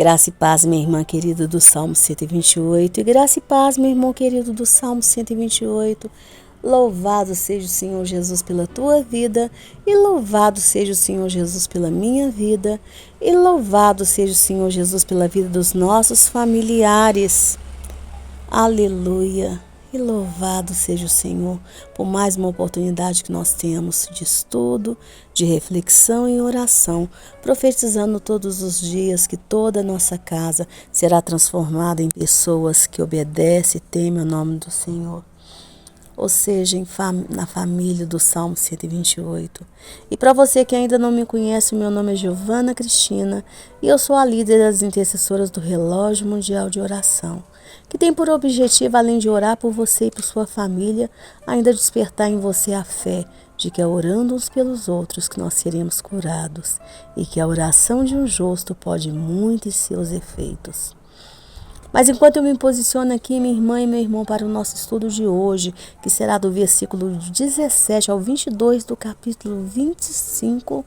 Graça e paz, minha irmã querida do Salmo 128. E graça e paz, meu irmão querido do Salmo 128. Louvado seja o Senhor Jesus pela tua vida. E louvado seja o Senhor Jesus pela minha vida. E louvado seja o Senhor Jesus pela vida dos nossos familiares. Aleluia. E louvado seja o Senhor por mais uma oportunidade que nós temos de estudo, de reflexão e oração, profetizando todos os dias que toda a nossa casa será transformada em pessoas que obedecem e temem o nome do Senhor. Ou seja, na família do Salmo 128. E para você que ainda não me conhece, meu nome é Giovana Cristina e eu sou a líder das intercessoras do Relógio Mundial de Oração, que tem por objetivo, além de orar por você e por sua família, ainda despertar em você a fé de que é orando uns pelos outros que nós seremos curados e que a oração de um justo pode muito em seus efeitos. Mas enquanto eu me posiciono aqui, minha irmã e meu irmão, para o nosso estudo de hoje, que será do versículo 17 ao 22 do capítulo 25,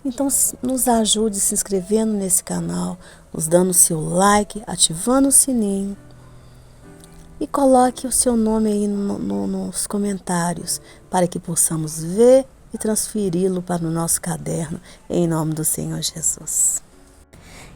então nos ajude se inscrevendo nesse canal, nos dando o seu like, ativando o sininho e coloque o seu nome aí nos comentários para que possamos ver e transferi-lo para o nosso caderno, em nome do Senhor Jesus.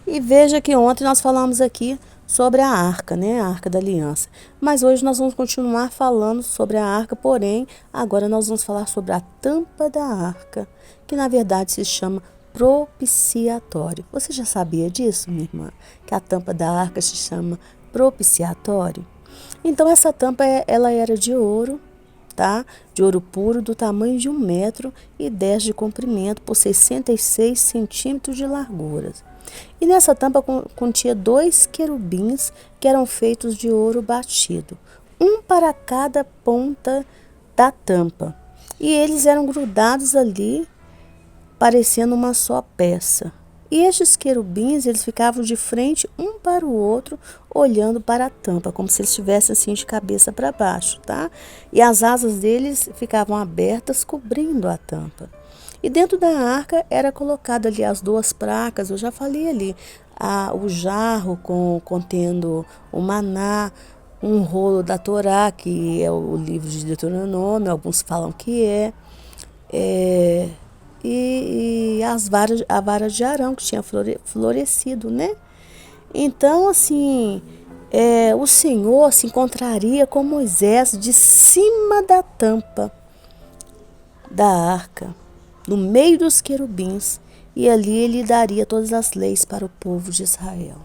E veja que ontem nós falamos aqui sobre a arca, né? A arca da aliança. Mas hoje nós vamos continuar falando sobre a arca, porém, agora nós vamos falar sobre a tampa da arca, que na verdade se chama propiciatório. Você já sabia disso, minha irmã? Que a tampa da arca se chama propiciatório? Então, essa tampa, ela era de ouro, tá? De ouro puro, do tamanho de 1,10 m de comprimento, por 66 centímetros de largura. E nessa tampa continha 2 querubins que eram feitos de ouro batido, um para cada ponta da tampa. E eles eram grudados ali, parecendo uma só peça. E estes querubins, eles ficavam de frente um para o outro, olhando para a tampa, como se eles estivessem assim de cabeça para baixo, tá? E as asas deles ficavam abertas, cobrindo a tampa. E dentro da arca era colocada ali as 2 placas, eu já falei ali, o jarro contendo o maná, um rolo da Torá, que é o livro de Deuteronômio, alguns falam que e a vara de Arão, que tinha florescido, né? Então, assim, o Senhor se encontraria com Moisés de cima da tampa da arca, no meio dos querubins, e ali ele daria todas as leis para o povo de Israel.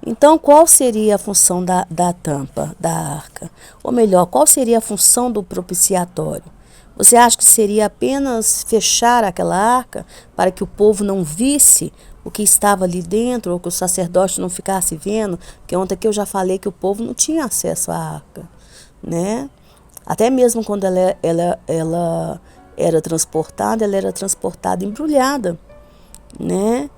Então, qual seria a função da tampa da arca? Ou melhor, qual seria a função do propiciatório? Você acha que seria apenas fechar aquela arca para que o povo não visse o que estava ali dentro, ou que o sacerdote não ficasse vendo? Porque ontem aqui eu já falei que o povo não tinha acesso à arca, né? Até mesmo quando ela era transportada embrulhada, né?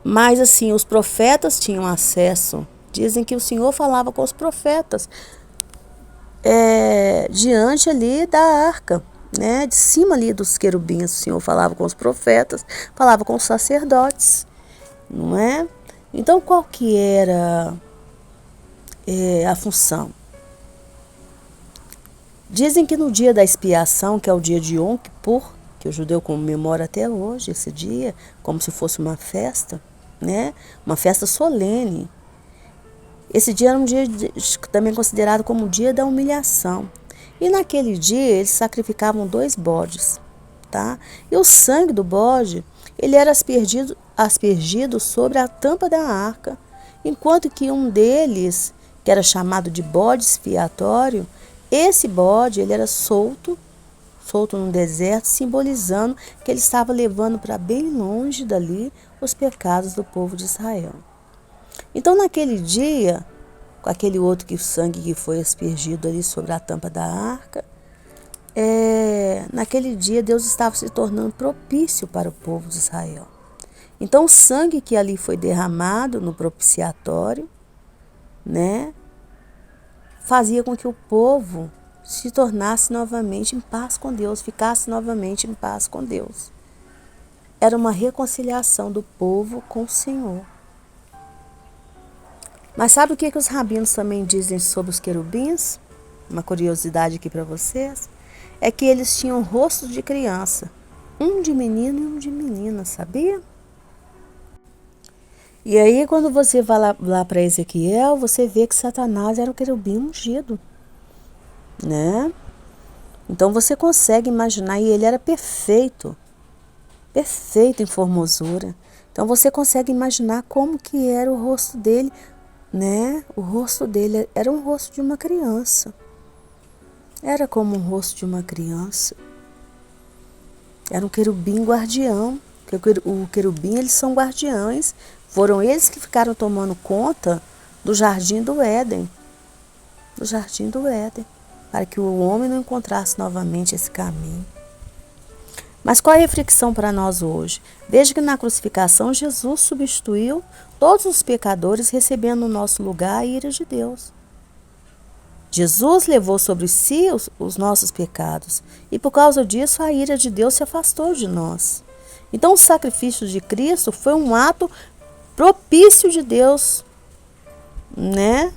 Mas assim, os profetas tinham acesso. Dizem que o Senhor falava com os profetas diante ali da arca, né? De cima ali dos querubins, o Senhor falava com os profetas, falava com os sacerdotes, não é? Então, qual que era a função? Dizem que no dia da expiação, que é o dia de Yom Kippur, que o judeu comemora até hoje esse dia, como se fosse uma festa, né? Uma festa solene. Esse dia era um dia também considerado como o dia da humilhação. E naquele dia eles sacrificavam 2 bodes, tá? E o sangue do bode, ele era aspergido sobre a tampa da arca, enquanto que um deles, que era chamado de bode expiatório, esse bode, ele era solto no deserto, simbolizando que ele estava levando para bem longe dali os pecados do povo de Israel. Então, naquele dia, com aquele outro sangue que foi aspergido ali sobre a tampa da arca, naquele dia Deus estava se tornando propício para o povo de Israel. Então, o sangue que ali foi derramado no propiciatório, né, fazia com que o povo se tornasse novamente em paz com Deus, ficasse novamente em paz com Deus. era uma reconciliação do povo com o Senhor. Mas sabe o que os rabinos também dizem sobre os querubins? Uma curiosidade aqui para vocês. É que eles tinham rostos de criança. Um de menino e um de menina, sabia? E aí, quando você vai lá para Ezequiel, você vê que Satanás era o querubim ungido, né? Então você consegue imaginar, e ele era perfeito, perfeito em formosura. Então você consegue imaginar como que era o rosto dele, né? O rosto dele era um rosto de uma criança. Era como um rosto de uma criança. Era um querubim guardião. O querubim, eles são guardiães. Foram eles que ficaram tomando conta do jardim do Éden. Do jardim do Éden. Para que o homem não encontrasse novamente esse caminho. Mas qual é a reflexão para nós hoje? Veja que na crucificação Jesus substituiu todos os pecadores, recebendo no nosso lugar a ira de Deus. Jesus levou sobre si os nossos pecados e por causa disso a ira de Deus se afastou de nós. Então o sacrifício de Cristo foi um ato propício de Deus, né?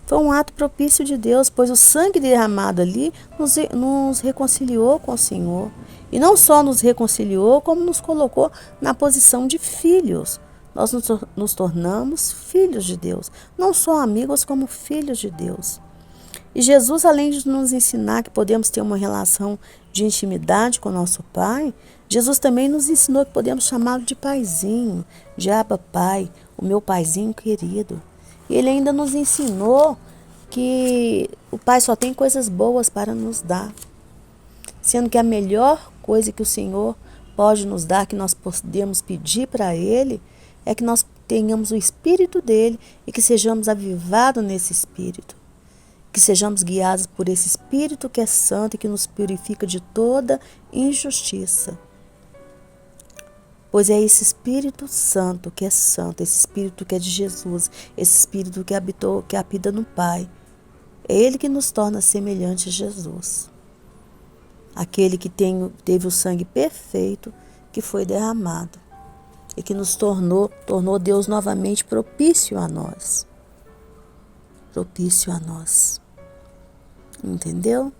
Foi um ato propício de Deus, pois o sangue derramado ali nos reconciliou com o Senhor. E não só nos reconciliou, como nos colocou na posição de filhos. Nós nos tornamos filhos de Deus. Não só amigos, como filhos de Deus. E Jesus, além de nos ensinar que podemos ter uma relação de intimidade com nosso Pai, Jesus também nos ensinou que podemos chamá-lo de paizinho, de Abba Pai, o meu paizinho querido. E ele ainda nos ensinou que o Pai só tem coisas boas para nos dar, sendo que a melhor coisa que o Senhor pode nos dar, que nós podemos pedir para Ele, é que nós tenhamos o Espírito dele e que sejamos avivados nesse Espírito. Que sejamos guiados por esse Espírito que é santo e que nos purifica de toda injustiça. Pois é esse Espírito Santo que é santo, esse Espírito que é de Jesus, esse Espírito que habita no Pai. É Ele que nos torna semelhante a Jesus. Aquele que teve o sangue perfeito que foi derramado e que nos tornou Deus novamente propício a nós. Propício a nós. Entendeu?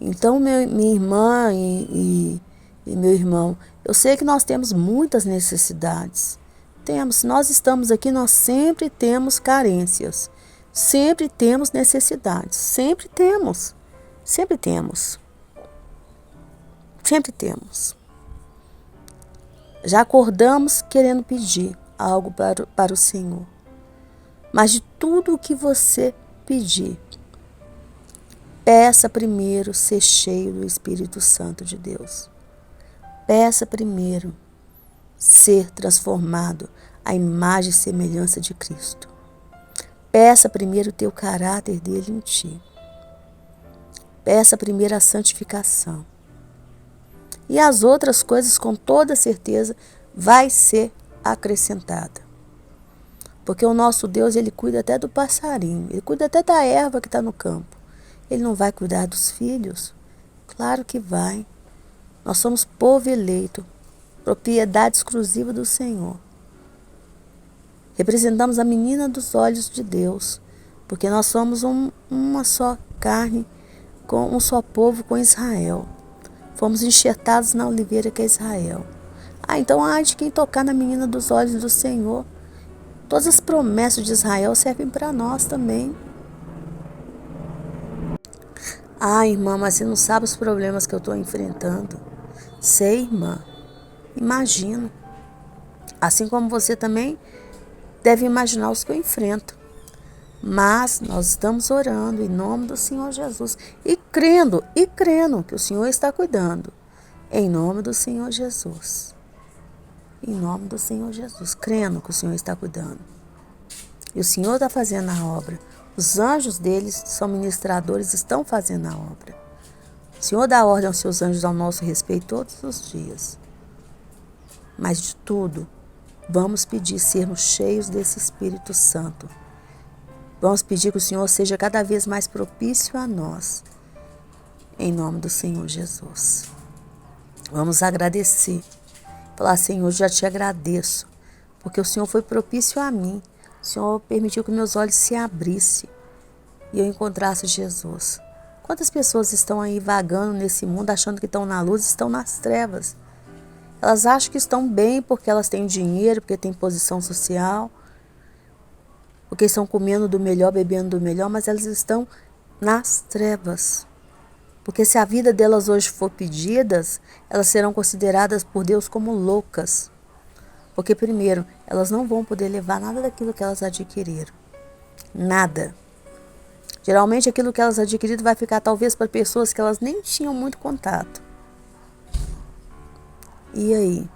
Então, minha irmã e meu irmão, eu sei que nós temos muitas necessidades. Temos, se nós estamos aqui, nós sempre temos carências. Sempre temos necessidades. Sempre temos. Sempre temos. Sempre temos. Já acordamos querendo pedir algo para o Senhor. Mas de tudo o que você pedir, peça primeiro ser cheio do Espírito Santo de Deus. Peça primeiro ser transformado à imagem e semelhança de Cristo. Peça primeiro ter o caráter dele em ti. Peça primeiro a santificação. E as outras coisas, com toda certeza, vai ser acrescentada. Porque o nosso Deus, ele cuida até do passarinho, ele cuida até da erva que está no campo. Ele não vai cuidar dos filhos? Claro que vai. Nós somos povo eleito, propriedade exclusiva do Senhor. Representamos a menina dos olhos de Deus, porque nós somos uma só carne, com um só povo com Israel. Fomos enxertados na oliveira que é Israel. Então ai de quem tocar na menina dos olhos do Senhor. Todas as promessas de Israel servem para nós também. Irmã, mas você não sabe os problemas que eu estou enfrentando. Sei, irmã. Imagino. Assim como você também deve imaginar os que eu enfrento. Mas nós estamos orando em nome do Senhor Jesus. E crendo que o Senhor está cuidando. Em nome do Senhor Jesus. Em nome do Senhor Jesus, crendo que o Senhor está cuidando. E o Senhor está fazendo a obra. Os anjos deles são ministradores, estão fazendo a obra. O Senhor dá ordem aos seus anjos ao nosso respeito todos os dias. Mas de tudo, vamos pedir sermos cheios desse Espírito Santo. Vamos pedir que o Senhor seja cada vez mais propício a nós. Em nome do Senhor Jesus. Vamos agradecer. Falar, Senhor, já te agradeço, porque o Senhor foi propício a mim. O Senhor permitiu que meus olhos se abrissem e eu encontrasse Jesus. Quantas pessoas estão aí vagando nesse mundo, achando que estão na luz, estão nas trevas. Elas acham que estão bem porque elas têm dinheiro, porque têm posição social, porque estão comendo do melhor, bebendo do melhor, mas elas estão nas trevas. Porque se a vida delas hoje for pedidas, elas serão consideradas por Deus como loucas. Porque primeiro, elas não vão poder levar nada daquilo que elas adquiriram. Nada. Geralmente aquilo que elas adquiriram vai ficar talvez para pessoas que elas nem tinham muito contato. E aí?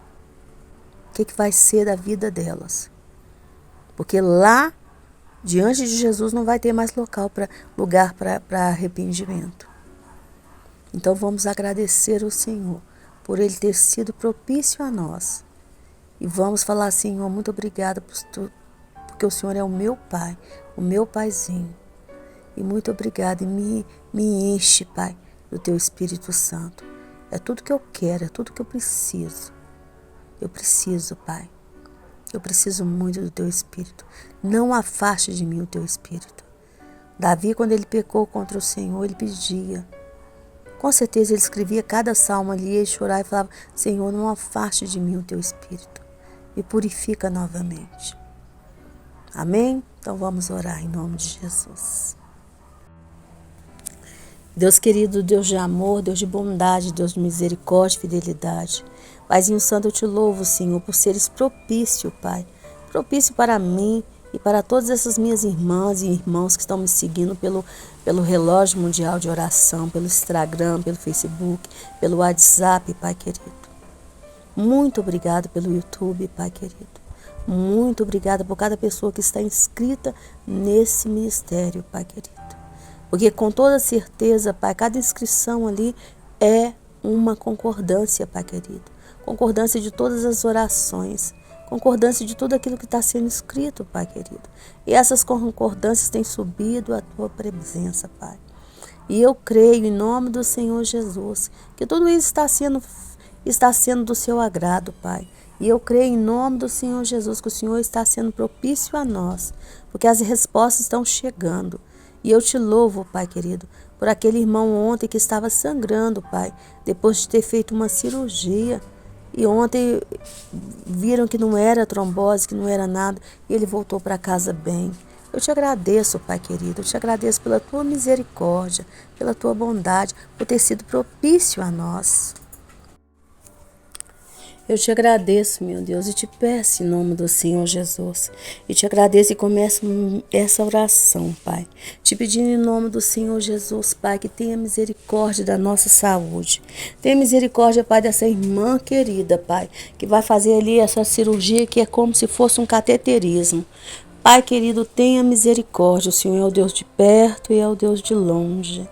O que vai ser da vida delas? Porque lá, diante de Jesus, não vai ter mais lugar para arrependimento. Então vamos agradecer ao Senhor por Ele ter sido propício a nós. E vamos falar, Senhor, muito obrigada porque o Senhor é o meu Pai, o meu Paizinho. E muito obrigada, e me enche, Pai, do Teu Espírito Santo. É tudo que eu quero, é tudo que eu preciso. Eu preciso, Pai. Eu preciso muito do Teu Espírito. Não afaste de mim o Teu Espírito. Davi, quando ele pecou contra o Senhor, ele pedia. Com certeza ele escrevia cada salmo ali e chorava e falava, Senhor, não afaste de mim o Teu Espírito. Me purifica novamente. Amém? Então vamos orar em nome de Jesus. Deus querido, Deus de amor, Deus de bondade, Deus de misericórdia e fidelidade. Paizinho Santo, eu te louvo, Senhor, por seres propício, Pai. Propício para mim e para todas essas minhas irmãs e irmãos que estão me seguindo pelo relógio mundial de oração, pelo Instagram, pelo Facebook, pelo WhatsApp, Pai querido. Muito obrigado pelo YouTube, Pai querido. Muito obrigada por cada pessoa que está inscrita nesse ministério, Pai querido. Porque com toda certeza, Pai, cada inscrição ali é uma concordância, Pai querido. Concordância de todas as orações. Concordância de tudo aquilo que está sendo escrito, Pai querido. E essas concordâncias têm subido à Tua presença, Pai. E eu creio em nome do Senhor Jesus que tudo isso está sendo do Seu agrado, Pai. E eu creio em nome do Senhor Jesus que o Senhor está sendo propício a nós, porque as respostas estão chegando. E eu te louvo, Pai querido, por aquele irmão ontem que estava sangrando, Pai, depois de ter feito uma cirurgia. E ontem viram que não era trombose, que não era nada, e ele voltou para casa bem. Eu te agradeço, Pai querido, eu te agradeço pela Tua misericórdia, pela Tua bondade, por ter sido propício a nós. Eu te agradeço, meu Deus, e te peço em nome do Senhor Jesus. E te agradeço e começo essa oração, Pai. Te pedindo em nome do Senhor Jesus, Pai, que tenha misericórdia da nossa saúde. Tenha misericórdia, Pai, dessa irmã querida, Pai, que vai fazer ali essa cirurgia que é como se fosse um cateterismo. Pai querido, tenha misericórdia. O Senhor é o Deus de perto e é o Deus de longe.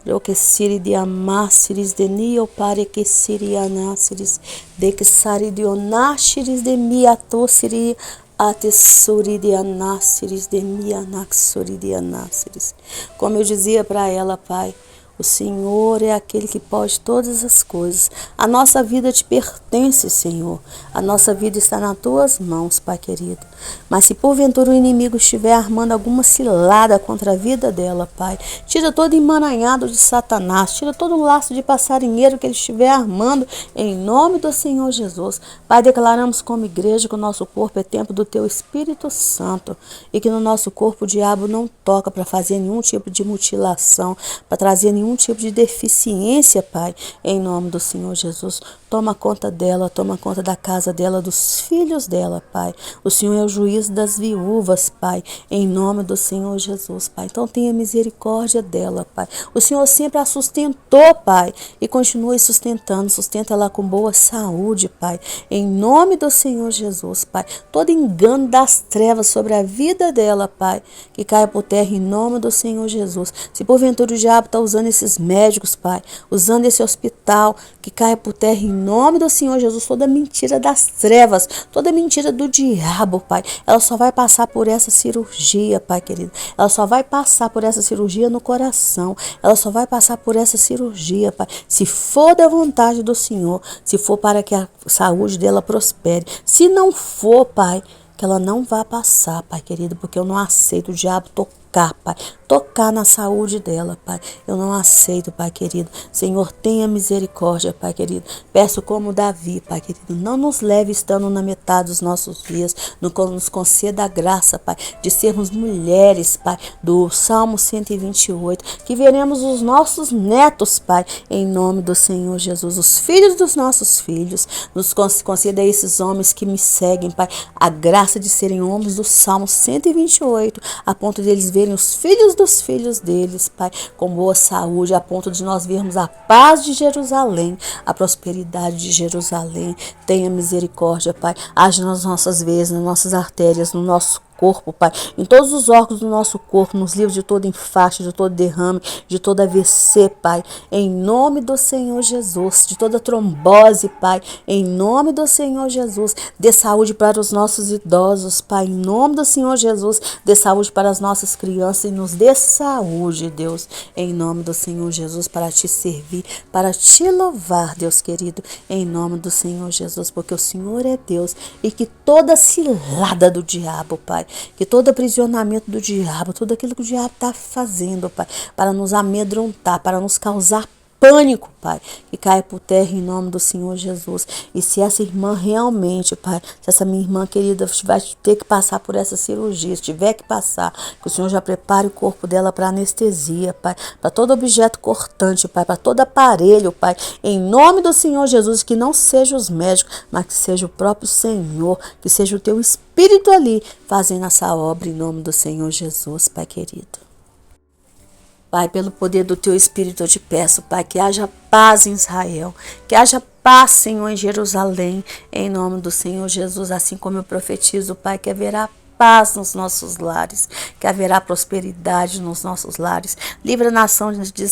Eu que siri de amáceres de nio pare que siri anáceres de que sari de onáceres de miatossiri atessori de anáceres de mianaxori de anáceres. Como eu dizia para ela, Pai, o Senhor é aquele que pode todas as coisas. A nossa vida te pertence, Senhor. A nossa vida está nas Tuas mãos, Pai querido. Mas se porventura o inimigo estiver armando alguma cilada contra a vida dela, Pai, tira todo emaranhado de Satanás, tira todo o laço de passarinheiro que ele estiver armando, em nome do Senhor Jesus. Pai, declaramos como igreja que o nosso corpo é templo do Teu Espírito Santo e que no nosso corpo o diabo não toca para fazer nenhum tipo de mutilação, para trazer nenhum tipo de deficiência, Pai, em nome do Senhor Jesus. Toma conta dela, toma conta da casa dela, dos filhos dela, Pai. O Senhor é o juiz das viúvas, Pai, em nome do Senhor Jesus, Pai. Então tenha misericórdia dela, Pai. O Senhor sempre a sustentou, Pai, e continue sustentando. Sustenta ela com boa saúde, Pai, em nome do Senhor Jesus, Pai. Todo engano das trevas sobre a vida dela, Pai, que caia por terra em nome do Senhor Jesus. Se porventura o diabo está usando esses médicos, Pai, usando esse hospital, que caia por terra em nome do Senhor Jesus, toda mentira das trevas, toda mentira do diabo, Pai, ela só vai passar por essa cirurgia, Pai querido, ela só vai passar por essa cirurgia no coração, ela só vai passar por essa cirurgia, Pai, se for da vontade do Senhor, se for para que a saúde dela prospere, se não for, Pai, que ela não vá passar, Pai querido, porque eu não aceito o diabo tocar, Pai, tocar na saúde dela, Pai, eu não aceito, Pai querido, Senhor, tenha misericórdia, Pai querido, peço como Davi, Pai querido, não nos leve estando na metade dos nossos dias, nos conceda a graça, Pai, de sermos mulheres, Pai, do Salmo 128, que veremos os nossos netos, Pai, em nome do Senhor Jesus, os filhos dos nossos filhos, nos conceda a esses homens que me seguem, Pai, a graça de serem homens do Salmo 128, a ponto de eles verem os filhos dos filhos deles, Pai, com boa saúde, a ponto de nós vermos a paz de Jerusalém, a prosperidade de Jerusalém. Tenha misericórdia, Pai, age nas nossas veias, nas nossas artérias, no nosso corpo, Pai, em todos os órgãos do nosso corpo, nos livros de todo infarto, de todo derrame, de todo AVC, Pai, em nome do Senhor Jesus, de toda trombose, Pai, em nome do Senhor Jesus, dê saúde para os nossos idosos, Pai, em nome do Senhor Jesus, dê saúde para as nossas crianças e nos dê saúde, Deus, em nome do Senhor Jesus, para te servir, para te louvar, Deus querido, em nome do Senhor Jesus, porque o Senhor é Deus e que toda cilada do diabo, Pai, que todo aprisionamento do diabo, tudo aquilo que o diabo está fazendo, Pai, para nos amedrontar, para nos causar pânico, Pai, que caia por terra em nome do Senhor Jesus. E se essa irmã realmente, Pai, se essa minha irmã querida vai ter que passar por essa cirurgia, se tiver que passar, que o Senhor já prepare o corpo dela para anestesia, Pai, para todo objeto cortante, Pai, para todo aparelho, Pai, em nome do Senhor Jesus, que não seja os médicos, mas que seja o próprio Senhor, que seja o teu Espírito ali fazendo essa obra em nome do Senhor Jesus, Pai querido. Pai, pelo poder do teu Espírito eu te peço, Pai, que haja paz em Israel, que haja paz, Senhor, em Jerusalém, em nome do Senhor Jesus, assim como eu profetizo, Pai, que haverá paz nos nossos lares, que haverá prosperidade nos nossos lares. Livra a nação de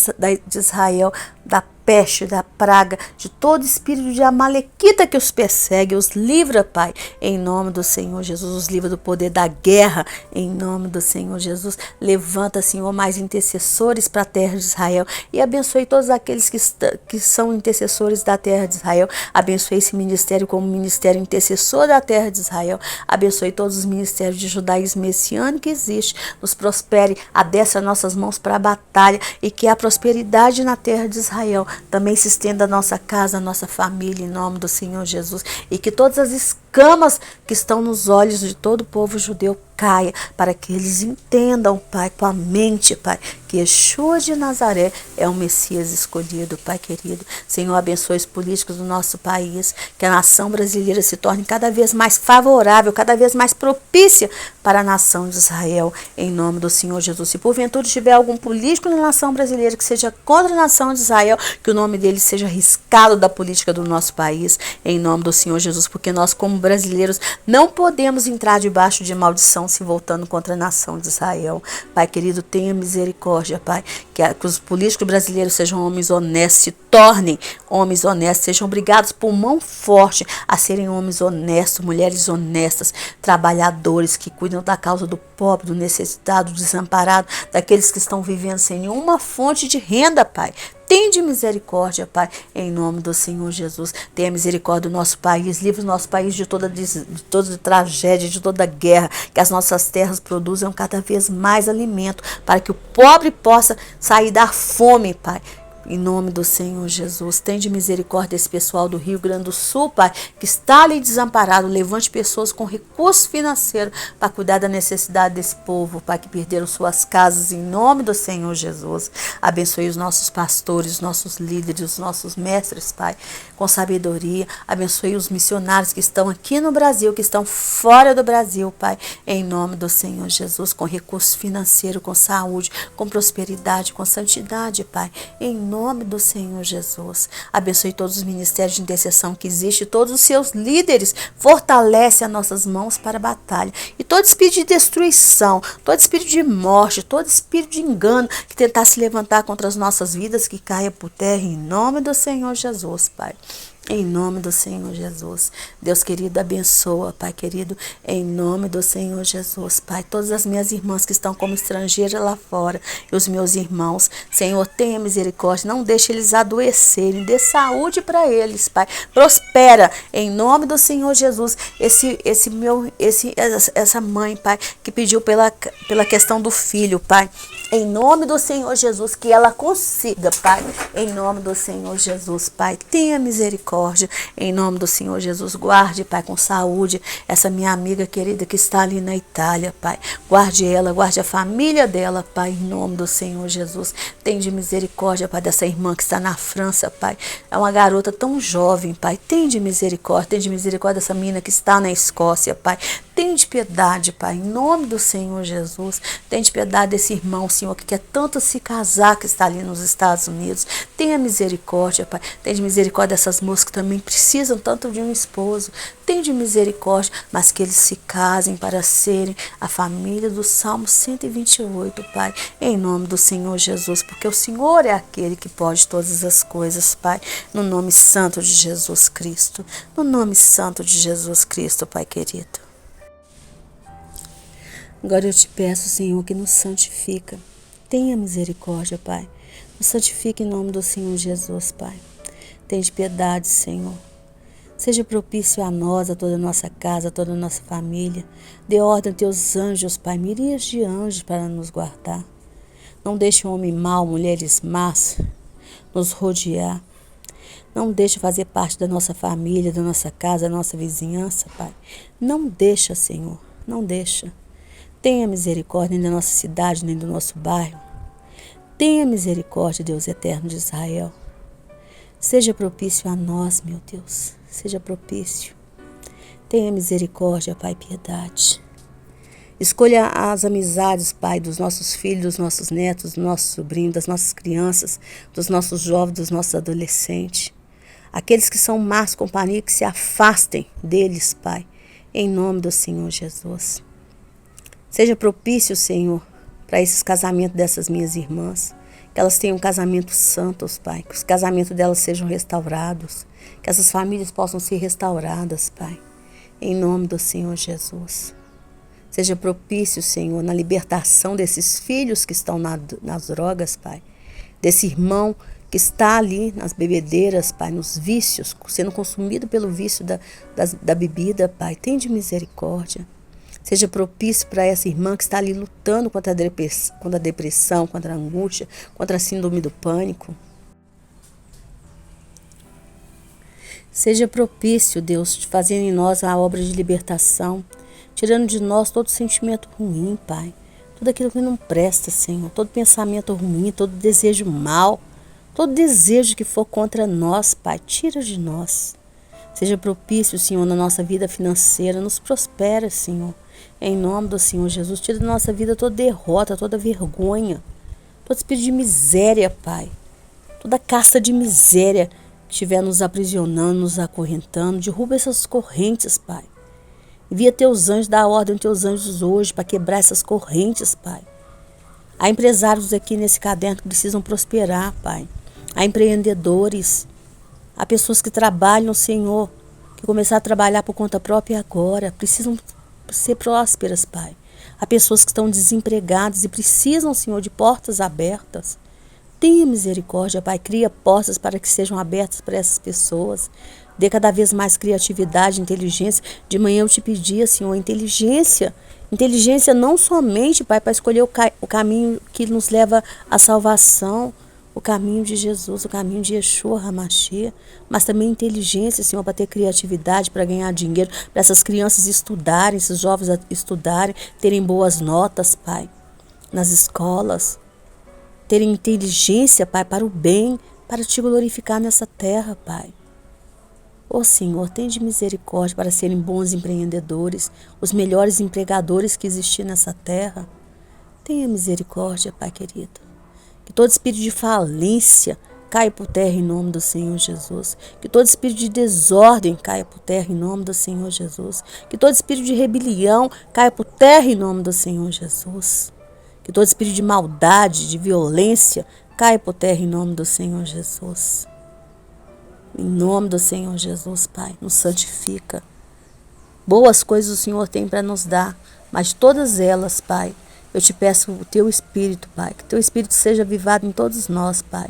Israel da peste, da praga, de todo espírito de amalequita que os persegue, os livra, Pai, em nome do Senhor Jesus, os livra do poder da guerra, em nome do Senhor Jesus. Levanta, Senhor, mais intercessores para a terra de Israel e abençoe todos aqueles que são intercessores da terra de Israel. Abençoe esse ministério como ministério intercessor da terra de Israel. Abençoe todos os ministérios de judaísmo messiânico que existe. Nos prospere, adestra nossas mãos para a batalha e que a prosperidade na terra de Israel também se estenda a nossa casa, a nossa família, em nome do Senhor Jesus. E que todas as escamas que estão nos olhos de todo o povo judeu caia, para que eles entendam, Pai, com a mente, Pai, que Yeshua de Nazaré é o Messias escolhido, Pai querido. Senhor, abençoe os políticos do nosso país, que a nação brasileira se torne cada vez mais favorável, cada vez mais propícia para a nação de Israel, em nome do Senhor Jesus. Se porventura tiver algum político na nação brasileira que seja contra a nação de Israel, que o nome dele seja riscado da política do nosso país, em nome do Senhor Jesus, porque nós, como brasileiros, não podemos entrar debaixo de maldição se voltando contra a nação de Israel. Pai querido, tenha misericórdia, Pai, que os políticos brasileiros sejam homens honestos, se tornem homens honestos, sejam obrigados por mão forte a serem homens honestos, mulheres honestas, trabalhadores que cuidam da causa do pobre, do necessitado, do desamparado, daqueles que estão vivendo sem nenhuma fonte de renda, Pai. Tende misericórdia, Pai, em nome do Senhor Jesus. Tenha misericórdia do nosso país, livre o nosso país de toda tragédia, de toda guerra, que as nossas terras produzam cada vez mais alimento, para que o pobre possa sair da fome, Pai. Em nome do Senhor Jesus, tende misericórdia desse pessoal do Rio Grande do Sul, Pai, que está ali desamparado. Levante pessoas com recurso financeiro para cuidar da necessidade desse povo, Pai, que perderam suas casas, em nome do Senhor Jesus. Abençoe os nossos pastores, os nossos líderes, os nossos mestres, Pai, com sabedoria. Abençoe os missionários que estão aqui no Brasil, que estão fora do Brasil, Pai, em nome do Senhor Jesus, com recurso financeiro, com saúde, com prosperidade, com santidade, Pai, em nome nome do Senhor Jesus. Abençoe todos os ministérios de intercessão que existem, todos os seus líderes. Fortalece as nossas mãos para a batalha. E todo espírito de destruição, todo espírito de morte, todo espírito de engano que tentar se levantar contra as nossas vidas, que caia por terra em nome do Senhor Jesus, Pai. Em nome do Senhor Jesus. Deus querido, abençoa, Pai querido, em nome do Senhor Jesus, Pai. Todas as minhas irmãs que estão como estrangeiras lá fora e os meus irmãos, Senhor, tenha misericórdia, não deixe eles adoecerem, dê saúde para eles, Pai. Prospera, em nome do Senhor Jesus, essa mãe, Pai, que pediu pela questão do filho, Pai. Em nome do Senhor Jesus, que ela consiga, Pai. Em nome do Senhor Jesus, Pai. Tenha misericórdia. Em nome do Senhor Jesus, guarde, Pai, com saúde, essa minha amiga querida que está ali na Itália, Pai. Guarde ela, guarde a família dela, Pai. Em nome do Senhor Jesus. Tende misericórdia, Pai, dessa irmã que está na França, Pai. É uma garota tão jovem, Pai. Tende misericórdia dessa menina que está na Escócia, Pai. Tende piedade, Pai, em nome do Senhor Jesus. Tende piedade desse irmão, Senhor, que quer tanto se casar, que está ali nos Estados Unidos. Tenha misericórdia, Pai. Tende misericórdia dessas moças que também precisam tanto de um esposo. Tende misericórdia, mas que eles se casem para serem a família do Salmo 128, Pai. Em nome do Senhor Jesus, porque o Senhor é aquele que pode todas as coisas, Pai. No nome santo de Jesus Cristo. No nome santo de Jesus Cristo, Pai querido. Agora eu te peço, Senhor, que nos santifica. Tenha misericórdia, Pai. Nos santifica em nome do Senhor Jesus, Pai. Tende piedade, Senhor. Seja propício a nós, a toda a nossa casa, a toda a nossa família. Dê ordem a teus anjos, Pai, miríades de anjos para nos guardar. Não deixe um homem mau, mulheres más, nos rodear. Não deixe fazer parte da nossa família, da nossa casa, da nossa vizinhança, Pai. Não deixa, Senhor, não deixa. Tenha misericórdia nem da nossa cidade, nem do nosso bairro. Tenha misericórdia, Deus eterno de Israel. Seja propício a nós, meu Deus. Seja propício. Tenha misericórdia, Pai, piedade. Escolha as amizades, Pai, dos nossos filhos, dos nossos netos, dos nossos sobrinhos, das nossas crianças, dos nossos jovens, dos nossos adolescentes. Aqueles que são más companhia, que se afastem deles, Pai, em nome do Senhor Jesus. Seja propício, Senhor, para esses casamentos dessas minhas irmãs. Que elas tenham casamentos santos, Pai. Que os casamentos delas sejam restaurados. Que essas famílias possam ser restauradas, Pai. Em nome do Senhor Jesus. Seja propício, Senhor, na libertação desses filhos que estão nas drogas, Pai. Desse irmão que está ali nas bebedeiras, Pai, nos vícios, sendo consumido pelo vício da bebida, Pai. Tende misericórdia. Seja propício para essa irmã que está ali lutando contra a depressão, contra a angústia, contra a síndrome do pânico. Seja propício, Deus, fazendo em nós a obra de libertação, tirando de nós todo sentimento ruim, Pai. Tudo aquilo que não presta, Senhor. Todo pensamento ruim, todo desejo mal, todo desejo que for contra nós, Pai. Tira de nós. Seja propício, Senhor, na nossa vida financeira. Nos prospera, Senhor. Em nome do Senhor Jesus, tira da nossa vida toda derrota, toda vergonha, todo espírito de miséria, Pai. Toda casta de miséria que estiver nos aprisionando, nos acorrentando, derruba essas correntes, Pai. Envia teus anjos, dá ordem aos teus anjos hoje para quebrar essas correntes, Pai. Há empresários aqui nesse caderno que precisam prosperar, Pai. Há empreendedores, há pessoas que trabalham, Senhor, que começaram a trabalhar por conta própria agora, precisam ser prósperas, Pai. Há pessoas que estão desempregadas e precisam, Senhor, de portas abertas. Tenha misericórdia, Pai. Cria portas para que sejam abertas para essas pessoas. Dê cada vez mais criatividade, inteligência. De manhã eu te pedia, Senhor, inteligência. Inteligência não somente, Pai, para escolher o caminho que nos leva à salvação, o caminho de Jesus, o caminho de Yeshua HaMashiach, mas também inteligência, Senhor, para ter criatividade, para ganhar dinheiro, para essas crianças estudarem, esses jovens estudarem, terem boas notas, Pai, nas escolas, terem inteligência, Pai, para o bem, para te glorificar nessa terra, Pai. Ó Senhor, tende misericórdia para serem bons empreendedores, os melhores empregadores que existir nessa terra. Tenha misericórdia, Pai querido. Que todo espírito de falência caia por terra em nome do Senhor Jesus. Que todo espírito de desordem caia por terra em nome do Senhor Jesus. Que todo espírito de rebelião caia por terra em nome do Senhor Jesus. Que todo espírito de maldade, de violência, caia por terra em nome do Senhor Jesus. Em nome do Senhor Jesus, Pai, nos santifica. Boas coisas o Senhor tem para nos dar, mas todas elas, Pai, eu te peço o teu Espírito, Pai, que teu Espírito seja avivado em todos nós, Pai.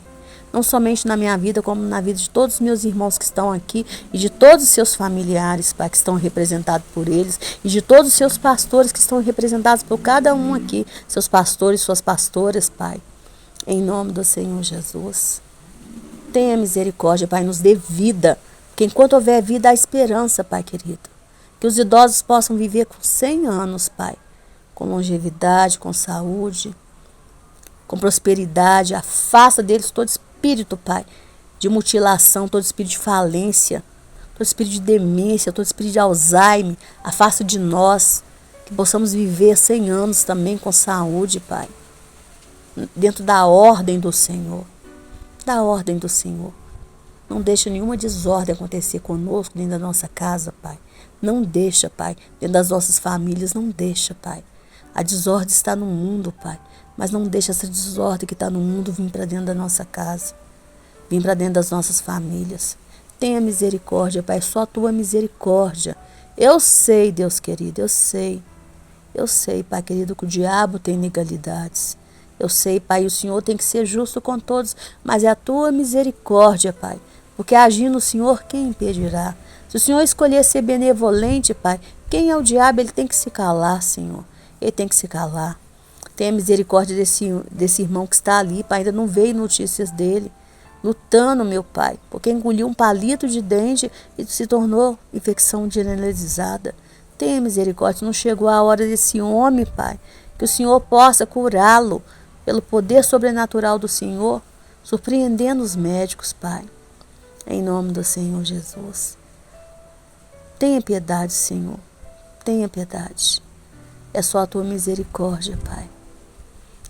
Não somente na minha vida, como na vida de todos os meus irmãos que estão aqui e de todos os seus familiares, Pai, que estão representados por eles e de todos os seus pastores que estão representados por cada um aqui, seus pastores, suas pastoras, Pai. Em nome do Senhor Jesus. Tenha misericórdia, Pai, nos dê vida, porque enquanto houver vida, há esperança, Pai querido. Que os idosos possam viver com 100 anos, Pai, com longevidade, com saúde, com prosperidade. Afasta deles todo espírito, Pai, de mutilação, todo espírito de falência, todo espírito de demência, todo espírito de Alzheimer. Afasta de nós, que possamos viver 100 anos também com saúde, Pai, dentro da ordem do Senhor. Da ordem do Senhor. Não deixa nenhuma desordem acontecer conosco dentro da nossa casa, Pai. Não deixa, Pai, dentro das nossas famílias, não deixa, Pai. A desordem está no mundo, Pai, mas não deixa essa desordem que está no mundo vir para dentro da nossa casa, vir para dentro das nossas famílias. Tenha misericórdia, Pai, só a tua misericórdia. Eu sei, Deus querido, eu sei, Pai querido, que o diabo tem legalidades. Eu sei, Pai, o Senhor tem que ser justo com todos, mas é a tua misericórdia, Pai, porque agindo o Senhor, quem impedirá? Se o Senhor escolher ser benevolente, Pai, quem é o diabo? Ele tem que se calar, Senhor. Ele tem que se calar. Tenha misericórdia desse irmão que está ali, Pai. Ainda não veio notícias dele. Lutando, meu Pai, porque engoliu um palito de dente e se tornou infecção generalizada. Tenha misericórdia. Não chegou a hora desse homem, Pai. Que o Senhor possa curá-lo pelo poder sobrenatural do Senhor, surpreendendo os médicos, Pai. Em nome do Senhor Jesus. Tenha piedade, Senhor. Tenha piedade. É só a tua misericórdia, Pai.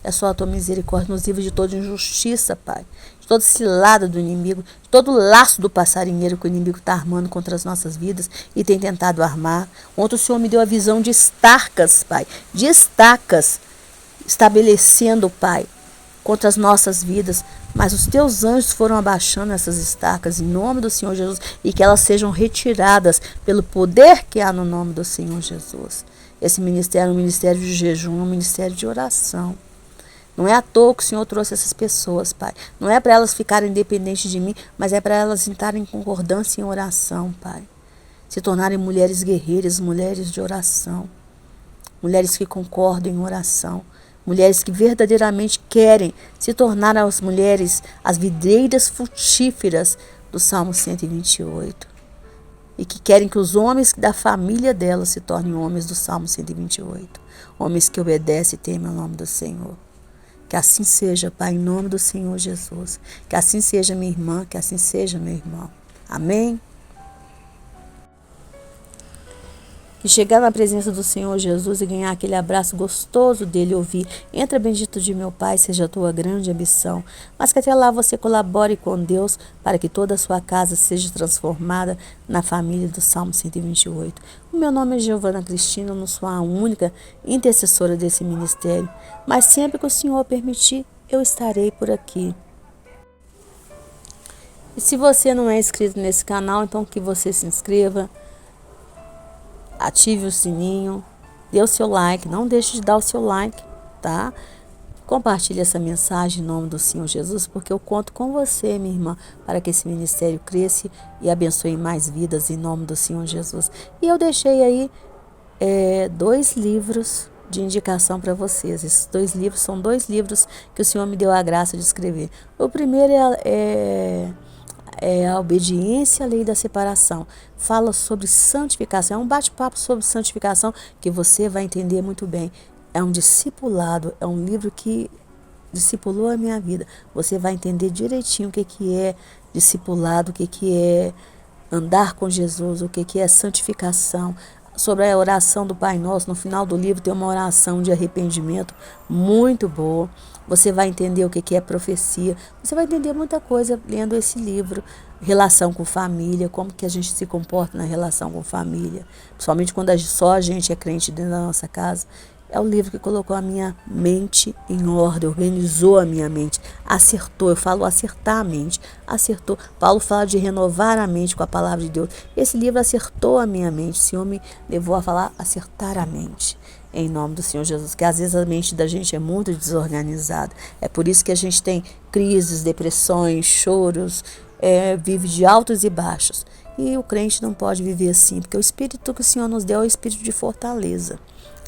É só a tua misericórdia. Nos livra de toda injustiça, Pai. De toda cilada do inimigo. De todo laço do passarinheiro que o inimigo está armando contra as nossas vidas e tem tentado armar. Ontem o Senhor me deu a visão de estacas, Pai. De estacas estabelecendo, Pai, contra as nossas vidas. Mas os teus anjos foram abaixando essas estacas em nome do Senhor Jesus e que elas sejam retiradas pelo poder que há no nome do Senhor Jesus. Esse ministério é um ministério de jejum, um ministério de oração. Não é à toa que o Senhor trouxe essas pessoas, Pai. Não é para elas ficarem dependentes de mim, mas é para elas entrarem em concordância em oração, Pai. Se tornarem mulheres guerreiras, mulheres de oração. Mulheres que concordam em oração. Mulheres que verdadeiramente querem se tornar as mulheres, as videiras frutíferas do Salmo 128. E que querem que os homens da família delas se tornem homens do Salmo 128. Homens que obedecem e temem o nome do Senhor. Que assim seja, Pai, em nome do Senhor Jesus. Que assim seja minha irmã, que assim seja meu irmão. Amém? Que chegar na presença do Senhor Jesus e ganhar aquele abraço gostoso dele, ouvir: entra bendito de meu Pai, seja a tua grande ambição. Mas que até lá você colabore com Deus para que toda a sua casa seja transformada na família do Salmo 128. O meu nome é Giovana Cristina, eu não sou a única intercessora desse ministério, mas sempre que o Senhor permitir, eu estarei por aqui. E se você não é inscrito nesse canal, então que você se inscreva. Ative o sininho, dê o seu like, não deixe de dar o seu like, tá? Compartilhe essa mensagem em nome do Senhor Jesus, porque eu conto com você, minha irmã, para que esse ministério cresça e abençoe mais vidas em nome do Senhor Jesus. E eu deixei aí 2 livros de indicação para vocês. Esses 2 livros são 2 livros que o Senhor me deu a graça de escrever. O primeiro é a obediência à lei da separação. Fala sobre santificação. É um bate-papo sobre santificação que você vai entender muito bem. É um discipulado, é um livro que discipulou a minha vida. Você vai entender direitinho o que é discipulado, o que é andar com Jesus, o que é santificação, sobre a oração do Pai Nosso. No final do livro tem uma oração de arrependimento muito boa. Você vai entender o que é profecia. Você vai entender muita coisa lendo esse livro. Relação com família, como que a gente se comporta na relação com família. Principalmente quando só a gente é crente dentro da nossa casa. É o livro que colocou a minha mente em ordem, organizou a minha mente, acertou. Eu falo acertar a mente, acertou. Paulo fala de renovar a mente com a palavra de Deus. Esse livro acertou a minha mente. O Senhor me levou a falar acertar a mente. Em nome do Senhor Jesus, que às vezes a mente da gente é muito desorganizada. É por isso que a gente tem crises, depressões, choros, vive de altos e baixos. E o crente não pode viver assim, porque o espírito que o Senhor nos deu é o espírito de fortaleza,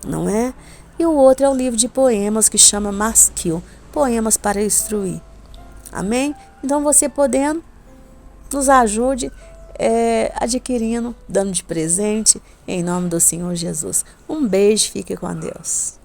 não é? E o outro é o livro de poemas que chama Masquil, Poemas para Instruir. Amém? Então você podendo, nos ajude adquirindo, dando de presente, em nome do Senhor Jesus. Um beijo, fique com Deus.